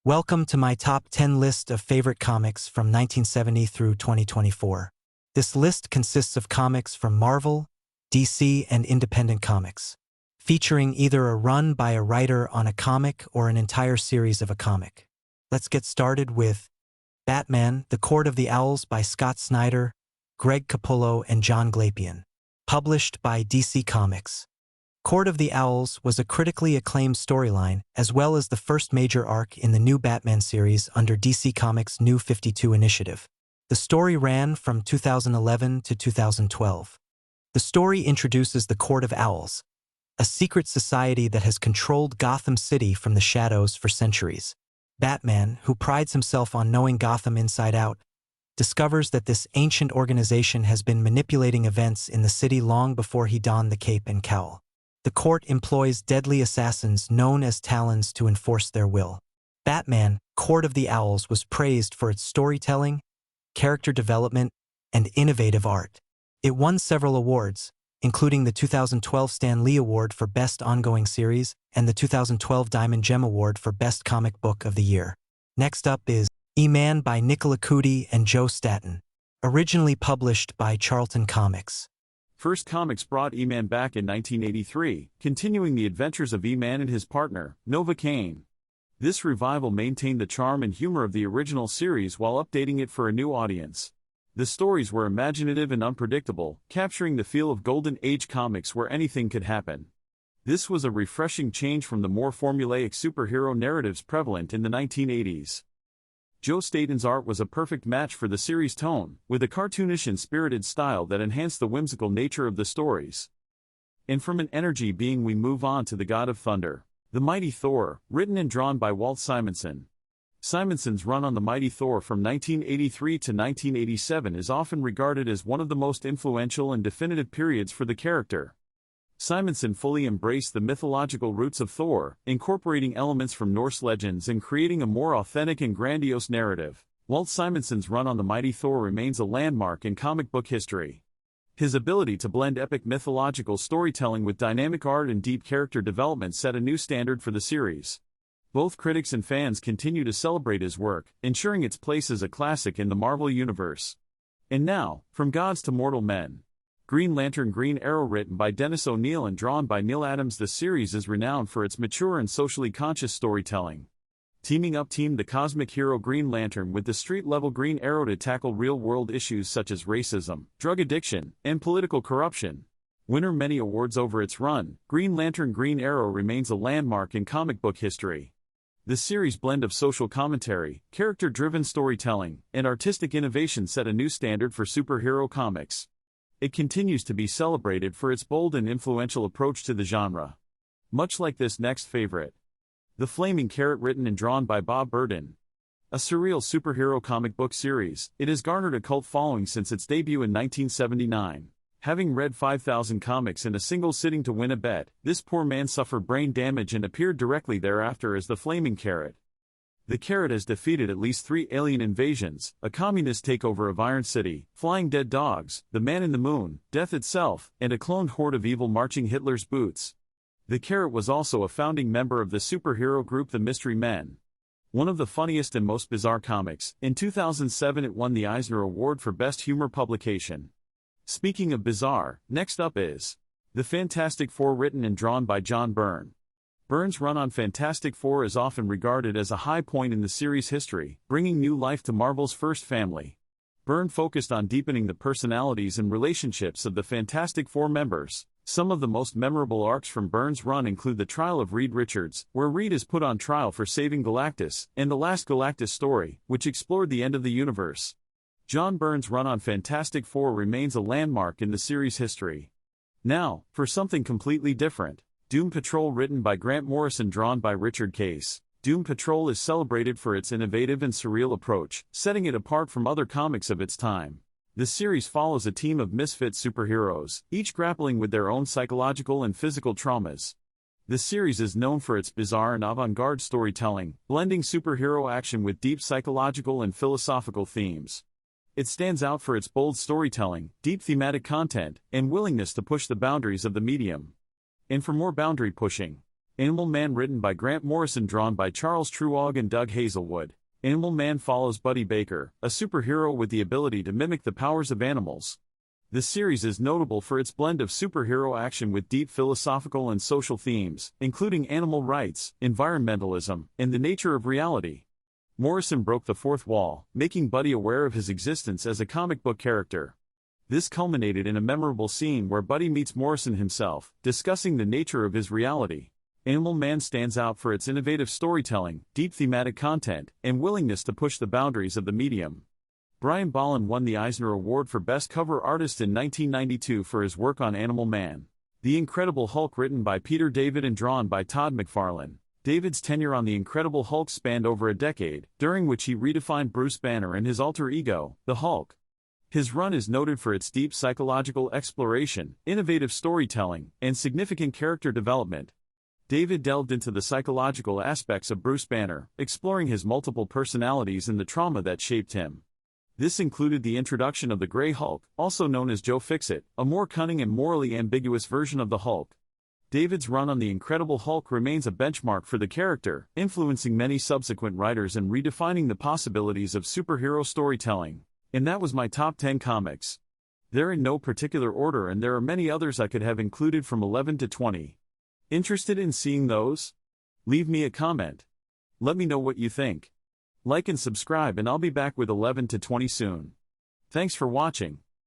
Welcome to my top 10 list of favorite comics from 1970 through 2024. This list consists of comics from Marvel, DC, and independent comics, featuring either a run by a writer on a comic or an entire series of a comic. Let's get started with Batman, The Court of the Owls by Scott Snyder, Greg Capullo, and John Glapion. Published by DC Comics. Court of the Owls was a critically acclaimed storyline, as well as the first major arc in the new Batman series under DC Comics' New 52 initiative. The story ran from 2011 to 2012. The story introduces the Court of Owls, a secret society that has controlled Gotham City from the shadows for centuries. Batman, who prides himself on knowing Gotham inside out, discovers that this ancient organization has been manipulating events in the city long before he donned the cape and cowl. The court employs deadly assassins known as Talons to enforce their will. Batman, Court of the Owls was praised for its storytelling, character development, and innovative art. It won several awards, including the 2012 Stan Lee Award for Best Ongoing Series and the 2012 Diamond Gem Award for Best Comic Book of the Year. Next up is E-Man by Nicola Cudi and Joe Staton, originally published by Charlton Comics. First Comics brought E-Man back in 1983, continuing the adventures of E-Man and his partner, Nova Kane. This revival maintained the charm and humor of the original series while updating it for a new audience. The stories were imaginative and unpredictable, capturing the feel of Golden Age comics where anything could happen. This was a refreshing change from the more formulaic superhero narratives prevalent in the 1980s. Joe Staton's art was a perfect match for the series' tone, with a cartoonish and spirited style that enhanced the whimsical nature of the stories. And from an energy being, we move on to The God of Thunder, The Mighty Thor, written and drawn by Walt Simonson. Simonson's run on The Mighty Thor from 1983 to 1987 is often regarded as one of the most influential and definitive periods for the character. Simonson fully embraced the mythological roots of Thor, incorporating elements from Norse legends and creating a more authentic and grandiose narrative. Walt Simonson's run on The Mighty Thor remains a landmark in comic book history. His ability to blend epic mythological storytelling with dynamic art and deep character development set a new standard for the series. Both critics and fans continue to celebrate his work, ensuring its place as a classic in the Marvel Universe. And now, from gods to mortal men. Green Lantern Green Arrow, written by Dennis O'Neil and drawn by Neil Adams. The series is renowned for its mature and socially conscious storytelling. Teaming the cosmic hero Green Lantern with the street-level Green Arrow to tackle real-world issues such as racism, drug addiction, and political corruption. Winner many awards over its run, Green Lantern Green Arrow remains a landmark in comic book history. The series' blend of social commentary, character-driven storytelling, and artistic innovation set a new standard for superhero comics. It continues to be celebrated for its bold and influential approach to the genre. Much like this next favorite. The Flaming Carrot, written and drawn by Bob Burden. A surreal superhero comic book series, it has garnered a cult following since its debut in 1979. Having read 5,000 comics in a single sitting to win a bet, this poor man suffered brain damage and appeared directly thereafter as the Flaming Carrot. The Carrot has defeated at least 3 alien invasions, a communist takeover of Iron City, flying dead dogs, the Man in the Moon, death itself, and a cloned horde of evil marching Hitler's boots. The Carrot was also a founding member of the superhero group The Mystery Men. One of the funniest and most bizarre comics, in 2007 it won the Eisner Award for Best Humor Publication. Speaking of bizarre, next up is The Fantastic Four, written and drawn by John Byrne. Byrne's run on Fantastic Four is often regarded as a high point in the series' history, bringing new life to Marvel's first family. Byrne focused on deepening the personalities and relationships of the Fantastic Four members. Some of the most memorable arcs from Byrne's run include the trial of Reed Richards, where Reed is put on trial for saving Galactus, and The Last Galactus Story, which explored the end of the universe. John Byrne's run on Fantastic Four remains a landmark in the series' history. Now, for something completely different. Doom Patrol, written by Grant Morrison, drawn by Richard Case. Doom Patrol is celebrated for its innovative and surreal approach, setting it apart from other comics of its time. The series follows a team of misfit superheroes, each grappling with their own psychological and physical traumas. The series is known for its bizarre and avant-garde storytelling, blending superhero action with deep psychological and philosophical themes. It stands out for its bold storytelling, deep thematic content, and willingness to push the boundaries of the medium. And for more boundary pushing, Animal Man written by Grant Morrison, drawn by Charles Truog and Doug Hazelwood. Animal Man follows Buddy Baker, a superhero with the ability to mimic the powers of animals. This series is notable for its blend of superhero action with deep philosophical and social themes, including animal rights, environmentalism, and the nature of reality. Morrison broke the fourth wall, making Buddy aware of his existence as a comic book character. This culminated in a memorable scene where Buddy meets Morrison himself, discussing the nature of his reality. Animal Man stands out for its innovative storytelling, deep thematic content, and willingness to push the boundaries of the medium. Brian Bolland won the Eisner Award for Best Cover Artist in 1992 for his work on Animal Man. The Incredible Hulk, written by Peter David and drawn by Todd McFarlane. David's tenure on The Incredible Hulk spanned over a decade, during which he redefined Bruce Banner and his alter ego, the Hulk. His run is noted for its deep psychological exploration, innovative storytelling, and significant character development. David delved into the psychological aspects of Bruce Banner, exploring his multiple personalities and the trauma that shaped him. This included the introduction of the Grey Hulk, also known as Joe Fixit, a more cunning and morally ambiguous version of the Hulk. David's run on The Incredible Hulk remains a benchmark for the character, influencing many subsequent writers and redefining the possibilities of superhero storytelling. And that was my top 10 comics. They're in no particular order, and there are many others I could have included from 11 to 20. Interested in seeing those? Leave me a comment. Let me know what you think. Like and subscribe, and I'll be back with 11 to 20 soon. Thanks for watching.